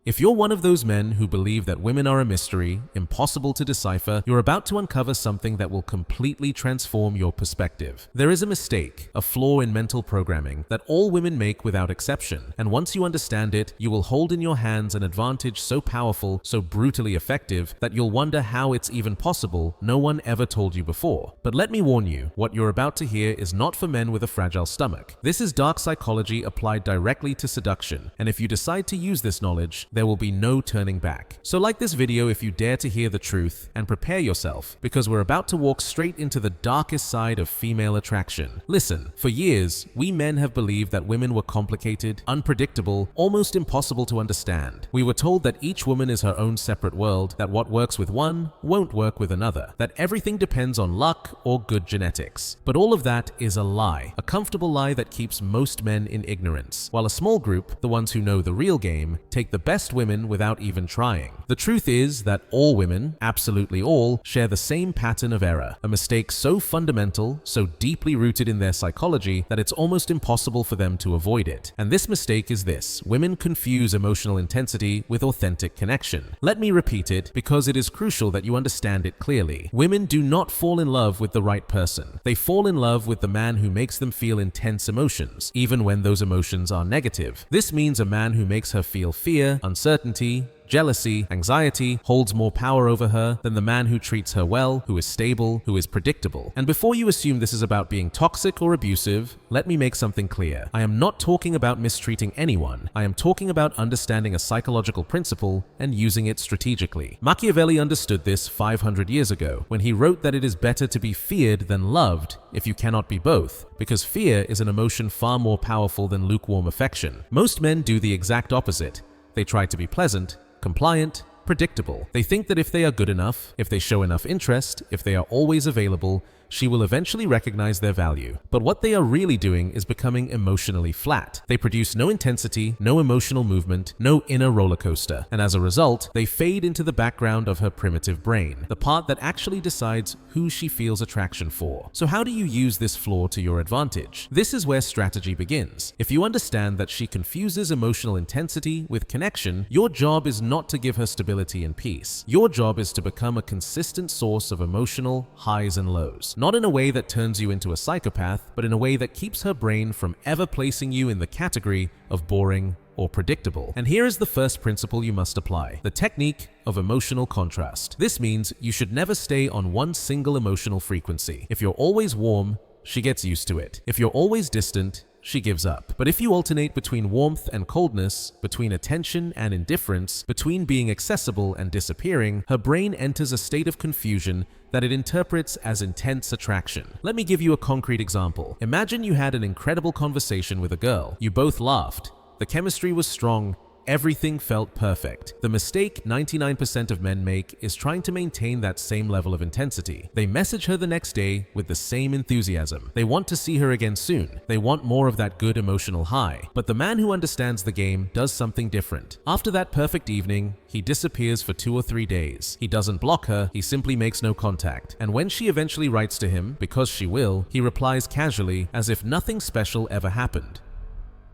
If you're one of those men who believe that women are a mystery, impossible to decipher, you're about to uncover something that will completely transform your perspective. There is a mistake, a flaw in mental programming that all women make without exception, and once you understand it, you will hold in your hands an advantage so powerful, so brutally effective, that you'll wonder how it's even possible no one ever told you before. But let me warn you, what you're about to hear is not for men with a fragile stomach. This is dark psychology applied directly to seduction, and if you decide to use this knowledge, there will be no turning back. So like this video if you dare to hear the truth, and prepare yourself, because we're about to walk straight into the darkest side of female attraction. Listen, for years, we men have believed that women were complicated, unpredictable, almost impossible to understand. We were told that each woman is her own separate world, that what works with one won't work with another, that everything depends on luck or good genetics. But all of that is a lie, a comfortable lie that keeps most men in ignorance, while a small group, the ones who know the real game, take the best women without even trying. The truth is that all women, absolutely all, share the same pattern of error, a mistake so fundamental, so deeply rooted in their psychology that it's almost impossible for them to avoid it. And this mistake is this: women confuse emotional intensity with authentic connection. Let me repeat it because it is crucial that you understand it clearly. Women do not fall in love with the right person. They fall in love with the man who makes them feel intense emotions, even when those emotions are negative. This means a man who makes her feel fear, uncertainty, jealousy, anxiety, holds more power over her than the man who treats her well, who is stable, who is predictable. And before you assume this is about being toxic or abusive, let me make something clear. I am not talking about mistreating anyone. I am talking about understanding a psychological principle and using it strategically. Machiavelli understood this 500 years ago when he wrote that it is better to be feared than loved if you cannot be both, because fear is an emotion far more powerful than lukewarm affection. Most men do the exact opposite. They try to be pleasant, compliant, predictable. They think that if they are good enough, if they show enough interest, if they are always available, she will eventually recognize their value. But what they are really doing is becoming emotionally flat. They produce no intensity, no emotional movement, no inner roller coaster. And as a result, they fade into the background of her primitive brain, the part that actually decides who she feels attraction for. So how do you use this flaw to your advantage? This is where strategy begins. If you understand that she confuses emotional intensity with connection, your job is not to give her stability and peace. Your job is to become a consistent source of emotional highs and lows. Not in a way that turns you into a psychopath, but in a way that keeps her brain from ever placing you in the category of boring or predictable. And here is the first principle you must apply: the technique of emotional contrast. This means you should never stay on one single emotional frequency. If you're always warm, she gets used to it. If you're always distant, she gives up. But if you alternate between warmth and coldness, between attention and indifference, between being accessible and disappearing, her brain enters a state of confusion that it interprets as intense attraction. Let me give you a concrete example. Imagine you had an incredible conversation with a girl. You both laughed. The chemistry was strong. Everything felt perfect. The mistake 99% of men make is trying to maintain that same level of intensity. They message her the next day with the same enthusiasm. They want to see her again soon. They want more of that good emotional high. But the man who understands the game does something different. After that perfect evening, he disappears for 2 or 3 days. He doesn't block her, he simply makes no contact. And when she eventually writes to him, because she will, he replies casually as if nothing special ever happened.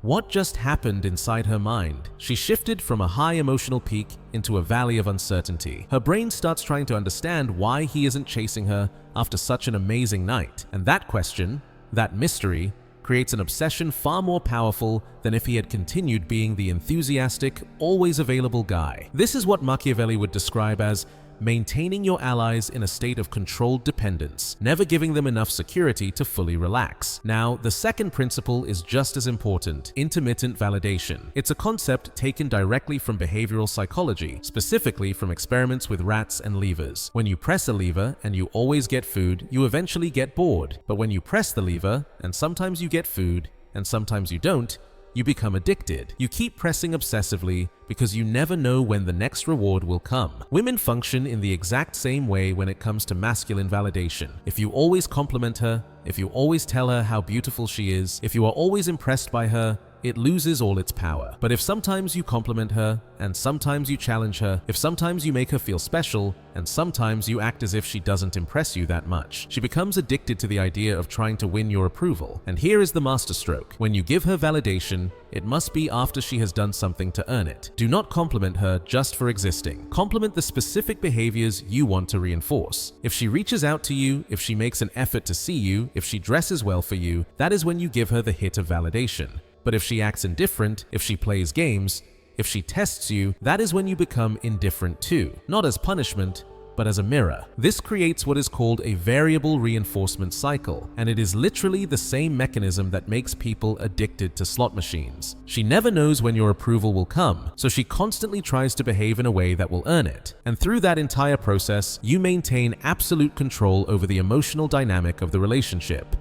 What just happened inside her mind? She shifted from a high emotional peak into a valley of uncertainty. Her brain starts trying to understand why he isn't chasing her after such an amazing night. And that question, that mystery, creates an obsession far more powerful than if he had continued being the enthusiastic, always available guy. This is what Machiavelli would describe as maintaining your allies in a state of controlled dependence, never giving them enough security to fully relax. Now, the second principle is just as important: intermittent validation. It's a concept taken directly from behavioral psychology, specifically from experiments with rats and levers. When you press a lever and you always get food, you eventually get bored. But when you press the lever and sometimes you get food and sometimes you don't, you become addicted. You keep pressing obsessively because you never know when the next reward will come. Women function in the exact same way when it comes to masculine validation. If you always compliment her, if you always tell her how beautiful she is, if you are always impressed by her, it loses all its power. But if sometimes you compliment her, and sometimes you challenge her, if sometimes you make her feel special, and sometimes you act as if she doesn't impress you that much, she becomes addicted to the idea of trying to win your approval. And here is the masterstroke. When you give her validation, it must be after she has done something to earn it. Do not compliment her just for existing. Compliment the specific behaviors you want to reinforce. If she reaches out to you, if she makes an effort to see you, if she dresses well for you, that is when you give her the hit of validation. But if she acts indifferent, if she plays games, if she tests you, that is when you become indifferent too. Not as punishment, but as a mirror. This creates what is called a variable reinforcement cycle, and it is literally the same mechanism that makes people addicted to slot machines. She never knows when your approval will come, so she constantly tries to behave in a way that will earn it. And through that entire process, you maintain absolute control over the emotional dynamic of the relationship.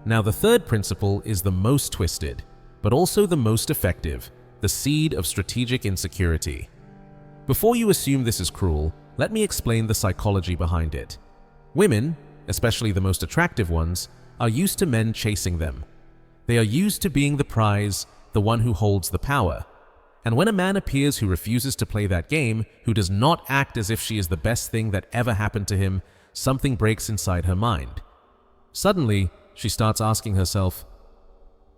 Now, the third principle is the most twisted, but also the most effective, the seed of strategic insecurity. Before you assume this is cruel, let me explain the psychology behind it. Women, especially the most attractive ones, are used to men chasing them. They are used to being the prize, the one who holds the power. And when a man appears who refuses to play that game, who does not act as if she is the best thing that ever happened to him, something breaks inside her mind. Suddenly, she starts asking herself,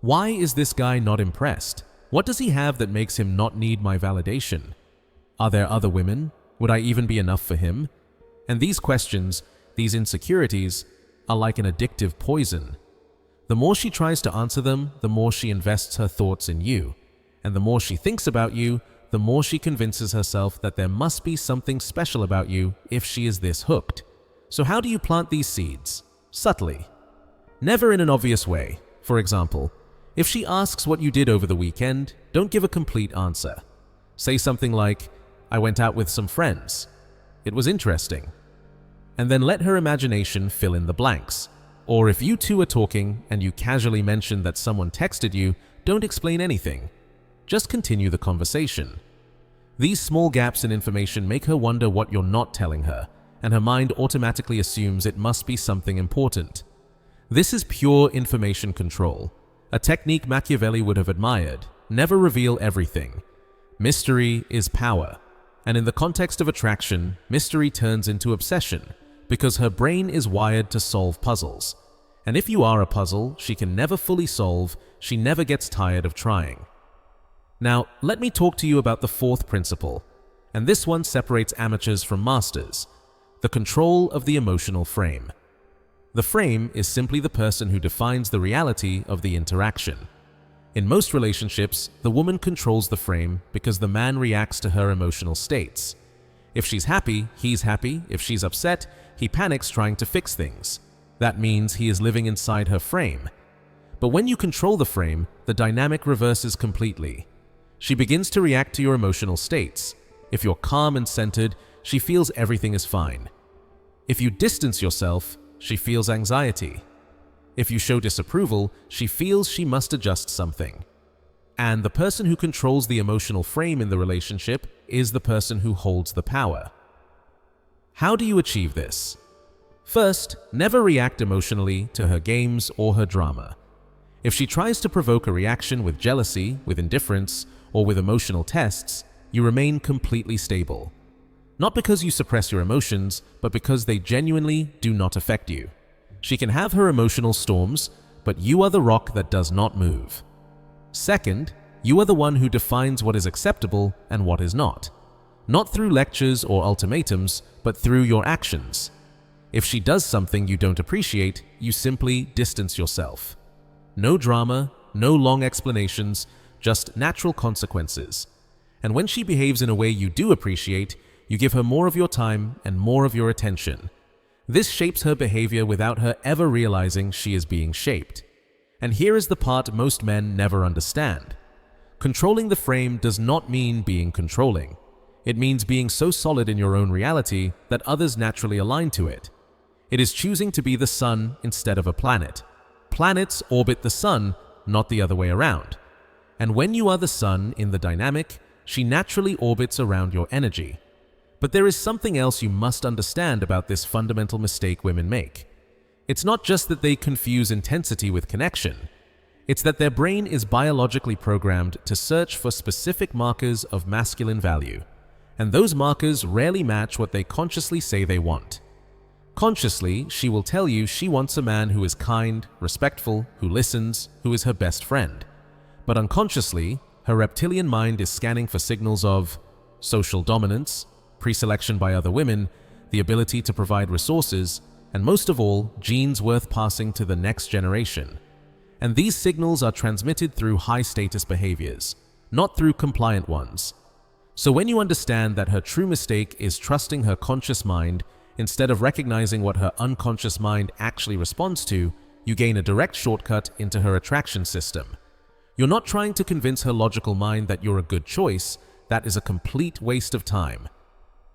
why is this guy not impressed? What does he have that makes him not need my validation? Are there other women? Would I even be enough for him? And these questions, these insecurities, are like an addictive poison. The more she tries to answer them, the more she invests her thoughts in you. And the more she thinks about you, the more she convinces herself that there must be something special about you if she is this hooked. So how do you plant these seeds? Subtly. Never in an obvious way. For example, if she asks what you did over the weekend, don't give a complete answer. Say something like, I went out with some friends. It was interesting. And then let her imagination fill in the blanks. Or if you two are talking and you casually mention that someone texted you, don't explain anything. Just continue the conversation. These small gaps in information make her wonder what you're not telling her, and her mind automatically assumes it must be something important. This is pure information control, a technique Machiavelli would have admired. Never reveal everything. Mystery is power. And in the context of attraction, mystery turns into obsession, because her brain is wired to solve puzzles. And if you are a puzzle she can never fully solve, she never gets tired of trying. Now, let me talk to you about the fourth principle, and this one separates amateurs from masters: the control of the emotional frame. The frame is simply the person who defines the reality of the interaction. In most relationships, the woman controls the frame because the man reacts to her emotional states. If she's happy, he's happy. If she's upset, he panics trying to fix things. That means he is living inside her frame. But when you control the frame, the dynamic reverses completely. She begins to react to your emotional states. If you're calm and centered, she feels everything is fine. If you distance yourself, she feels anxiety. If you show disapproval, she feels she must adjust something. And the person who controls the emotional frame in the relationship is the person who holds the power. How do you achieve this? First, never react emotionally to her games or her drama. If she tries to provoke a reaction with jealousy, with indifference, or with emotional tests, you remain completely stable. Not because you suppress your emotions, but because they genuinely do not affect you. She can have her emotional storms, but you are the rock that does not move. Second, you are the one who defines what is acceptable and what is not. Not through lectures or ultimatums, but through your actions. If she does something you don't appreciate, you simply distance yourself. No drama, no long explanations, just natural consequences. And when she behaves in a way you do appreciate, you give her more of your time and more of your attention. This shapes her behavior without her ever realizing she is being shaped. And here is the part most men never understand. Controlling the frame does not mean being controlling. It means being so solid in your own reality that others naturally align to it. It is choosing to be the sun instead of a planet. Planets orbit the sun, not the other way around. And when you are the sun in the dynamic, she naturally orbits around your energy. But there is something else you must understand about this fundamental mistake women make. It's not just that they confuse intensity with connection. It's that their brain is biologically programmed to search for specific markers of masculine value, and those markers rarely match what they consciously say they want. Consciously, she will tell you she wants a man who is kind, respectful, who listens, who is her best friend. But unconsciously, her reptilian mind is scanning for signals of social dominance, pre-selection by other women, the ability to provide resources, and most of all, genes worth passing to the next generation. And these signals are transmitted through high-status behaviors, not through compliant ones. So when you understand that her true mistake is trusting her conscious mind instead of recognizing what her unconscious mind actually responds to, you gain a direct shortcut into her attraction system. You're not trying to convince her logical mind that you're a good choice. That is a complete waste of time.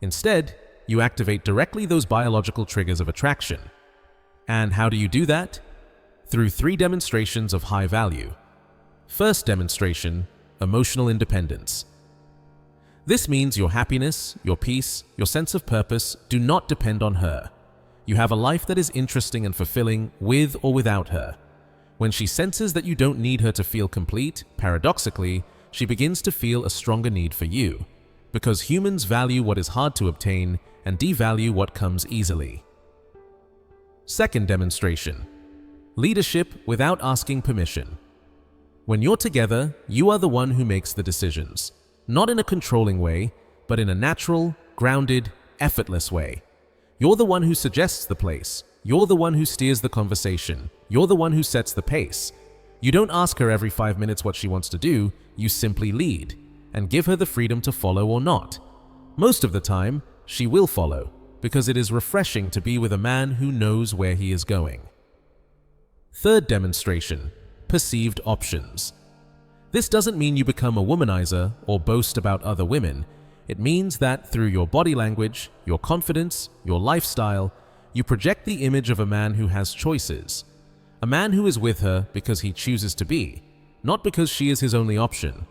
Instead, you activate directly those biological triggers of attraction. And how do you do that? Through 3 demonstrations of high value. First demonstration, emotional independence. This means your happiness, your peace, your sense of purpose do not depend on her. You have a life that is interesting and fulfilling with or without her. When she senses that you don't need her to feel complete, paradoxically, she begins to feel a stronger need for you, because humans value what is hard to obtain and devalue what comes easily. Second demonstration, leadership without asking permission. When you're together, you are the one who makes the decisions, not in a controlling way, but in a natural, grounded, effortless way. You're the one who suggests the place. You're the one who steers the conversation. You're the one who sets the pace. You don't ask her every 5 minutes what she wants to do, you simply lead, and give her the freedom to follow or not. Most of the time, she will follow, because it is refreshing to be with a man who knows where he is going. Third demonstration, perceived options. This doesn't mean you become a womanizer or boast about other women. It means that through your body language, your confidence, your lifestyle, you project the image of a man who has choices. A man who is with her because he chooses to be, not because she is his only option.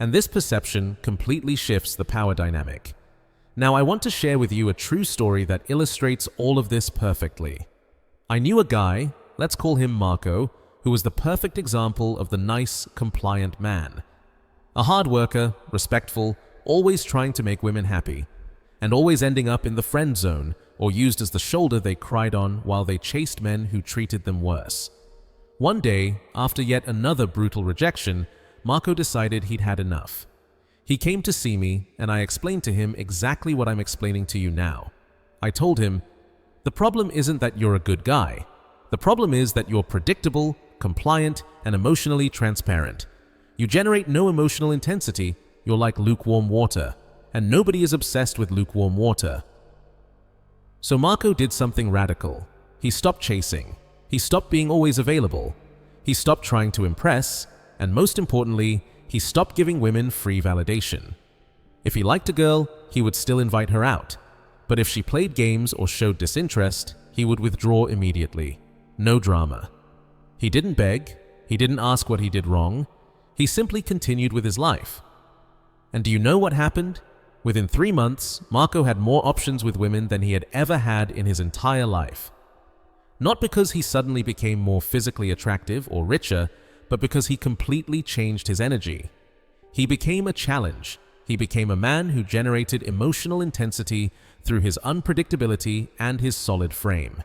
And this perception completely shifts the power dynamic. Now I want to share with you a true story that illustrates all of this perfectly. I knew a guy, let's call him Marco, who was the perfect example of the nice, compliant man. A hard worker, respectful, always trying to make women happy, and always ending up in the friend zone or used as the shoulder they cried on while they chased men who treated them worse. One day, after yet another brutal rejection, Marco decided he'd had enough. He came to see me, and I explained to him exactly what I'm explaining to you now. I told him, the problem isn't that you're a good guy. The problem is that you're predictable, compliant, and emotionally transparent. You generate no emotional intensity. You're like lukewarm water, and nobody is obsessed with lukewarm water. So Marco did something radical. He stopped chasing. He stopped being always available. He stopped trying to impress, and most importantly, he stopped giving women free validation. If he liked a girl, he would still invite her out. But if she played games or showed disinterest, he would withdraw immediately. No drama. He didn't beg. He didn't ask what he did wrong. He simply continued with his life. And do you know what happened? Within 3 months, Marco had more options with women than he had ever had in his entire life. Not because he suddenly became more physically attractive or richer, but because he completely changed his energy. He became a challenge. He became a man who generated emotional intensity through his unpredictability and his solid frame.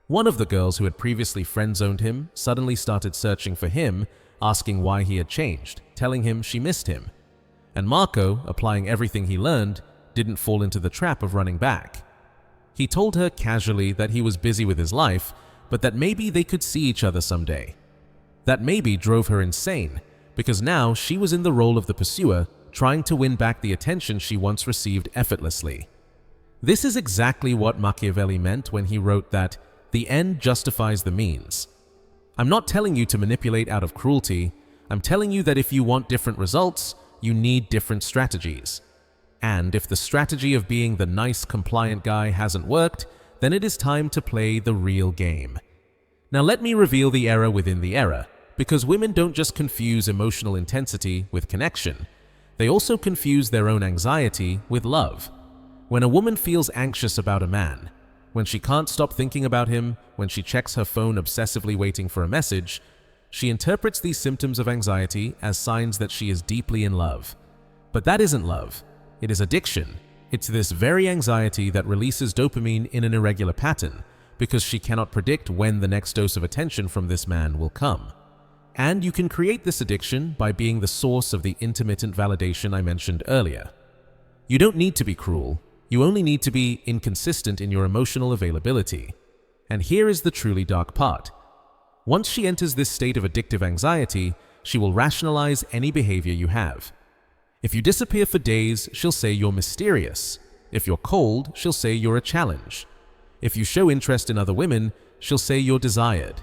One of the girls who had previously friend-zoned him suddenly started searching for him, asking why he had changed, telling him she missed him. And Marco, applying everything he learned, didn't fall into the trap of running back. He told her casually that he was busy with his life, but that maybe they could see each other someday. That maybe drove her insane, because now she was in the role of the pursuer, trying to win back the attention she once received effortlessly. This is exactly what Machiavelli meant when he wrote that the end justifies the means. I'm not telling you to manipulate out of cruelty. I'm telling you that if you want different results, you need different strategies. And if the strategy of being the nice, compliant guy hasn't worked, then it is time to play the real game. Now let me reveal the error within the error, because women don't just confuse emotional intensity with connection. They also confuse their own anxiety with love. When a woman feels anxious about a man, when she can't stop thinking about him, when she checks her phone obsessively waiting for a message, She interprets these symptoms of anxiety as signs that she is deeply in love. But that isn't love. It is addiction. It's this very anxiety that releases dopamine in an irregular pattern because she cannot predict when the next dose of attention from this man will come. And you can create this addiction by being the source of the intermittent validation I mentioned earlier. You don't need to be cruel. You only need to be inconsistent in your emotional availability. And here is the truly dark part. Once she enters this state of addictive anxiety, she will rationalize any behavior you have. If you disappear for days, she'll say you're mysterious. If you're cold, she'll say you're a challenge. If you show interest in other women, she'll say you're desired.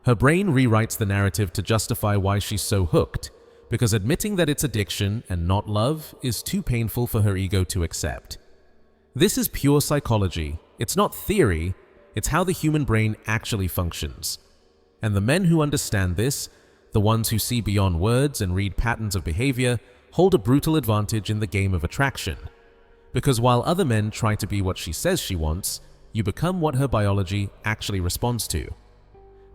Her brain rewrites the narrative to justify why she's so hooked, because admitting that it's addiction and not love is too painful for her ego to accept. This is pure psychology. It's not theory, it's how the human brain actually functions. And the men who understand this, the ones who see beyond words and read patterns of behavior, hold a brutal advantage in the game of attraction. Because while other men try to be what she says she wants, you become what her biology actually responds to.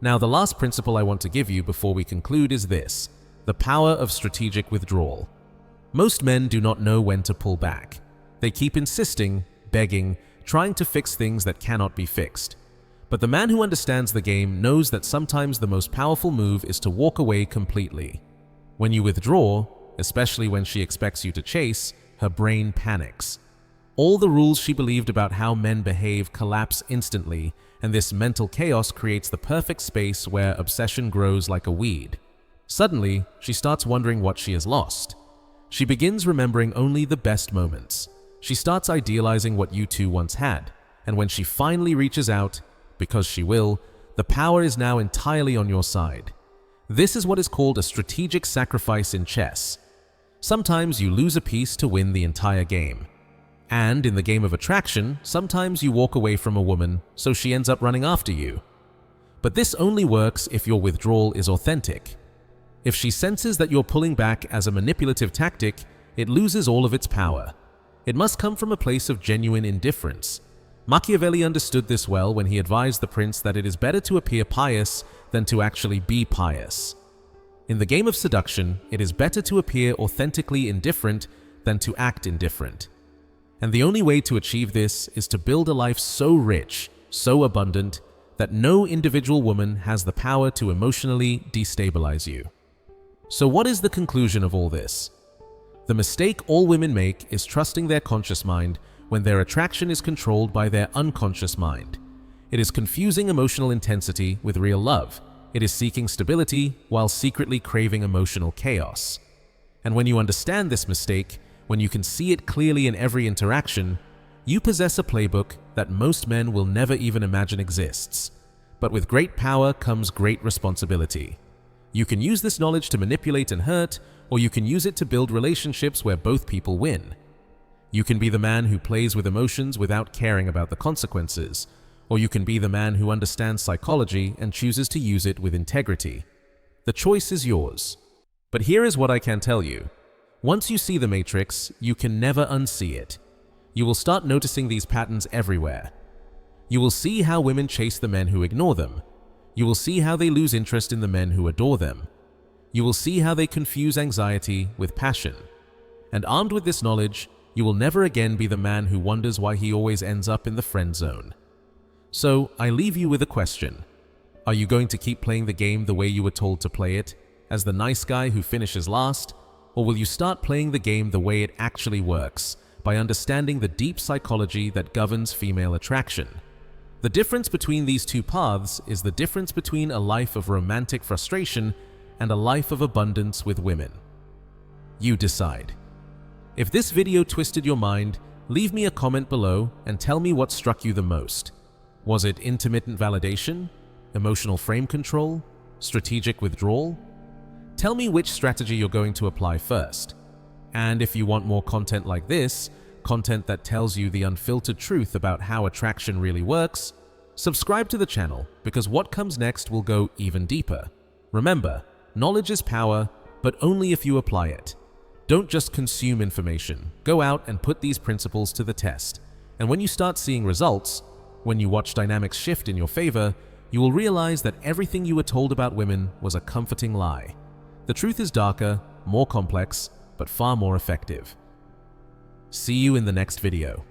Now, the last principle I want to give you before we conclude is this: the power of strategic withdrawal. Most men do not know when to pull back. They keep insisting, begging, trying to fix things that cannot be fixed. But the man who understands the game knows that sometimes the most powerful move is to walk away completely. When you withdraw, especially when she expects you to chase, her brain panics. All the rules she believed about how men behave collapse instantly, and this mental chaos creates the perfect space where obsession grows like a weed. Suddenly, she starts wondering what she has lost. She begins remembering only the best moments. She starts idealizing what you two once had, and when she finally reaches out, because she will, the power is now entirely on your side. This is what is called a strategic sacrifice in chess. Sometimes you lose a piece to win the entire game. And in the game of attraction, sometimes you walk away from a woman, so she ends up running after you. But this only works if your withdrawal is authentic. If she senses that you're pulling back as a manipulative tactic, it loses all of its power. It must come from a place of genuine indifference. Machiavelli understood this well when he advised the prince that it is better to appear pious than to actually be pious. In the game of seduction, it is better to appear authentically indifferent than to act indifferent. And the only way to achieve this is to build a life so rich, so abundant, that no individual woman has the power to emotionally destabilize you. So what is the conclusion of all this? The mistake all women make is trusting their conscious mind when their attraction is controlled by their unconscious mind. It is confusing emotional intensity with real love. It is seeking stability while secretly craving emotional chaos. And when you understand this mistake, when you can see it clearly in every interaction, you possess a playbook that most men will never even imagine exists. But with great power comes great responsibility. You can use this knowledge to manipulate and hurt, or you can use it to build relationships where both people win. You can be the man who plays with emotions without caring about the consequences, or you can be the man who understands psychology and chooses to use it with integrity. The choice is yours. But here is what I can tell you. Once you see the matrix, you can never unsee it. You will start noticing these patterns everywhere. You will see how women chase the men who ignore them. You will see how they lose interest in the men who adore them. You will see how they confuse anxiety with passion. And armed with this knowledge, you will never again be the man who wonders why he always ends up in the friend zone. So, I leave you with a question. Are you going to keep playing the game the way you were told to play it, as the nice guy who finishes last? Or will you start playing the game the way it actually works, by understanding the deep psychology that governs female attraction? The difference between these two paths is the difference between a life of romantic frustration and a life of abundance with women. You decide. If this video twisted your mind, leave me a comment below and tell me what struck you the most. Was it intermittent validation? Emotional frame control? Strategic withdrawal? Tell me which strategy you're going to apply first. And if you want more content like this, content that tells you the unfiltered truth about how attraction really works, subscribe to the channel because what comes next will go even deeper. Remember, knowledge is power, but only if you apply it. Don't just consume information. Go out and put these principles to the test. And when you start seeing results, when you watch dynamics shift in your favor, you will realize that everything you were told about women was a comforting lie. The truth is darker, more complex, but far more effective. See you in the next video.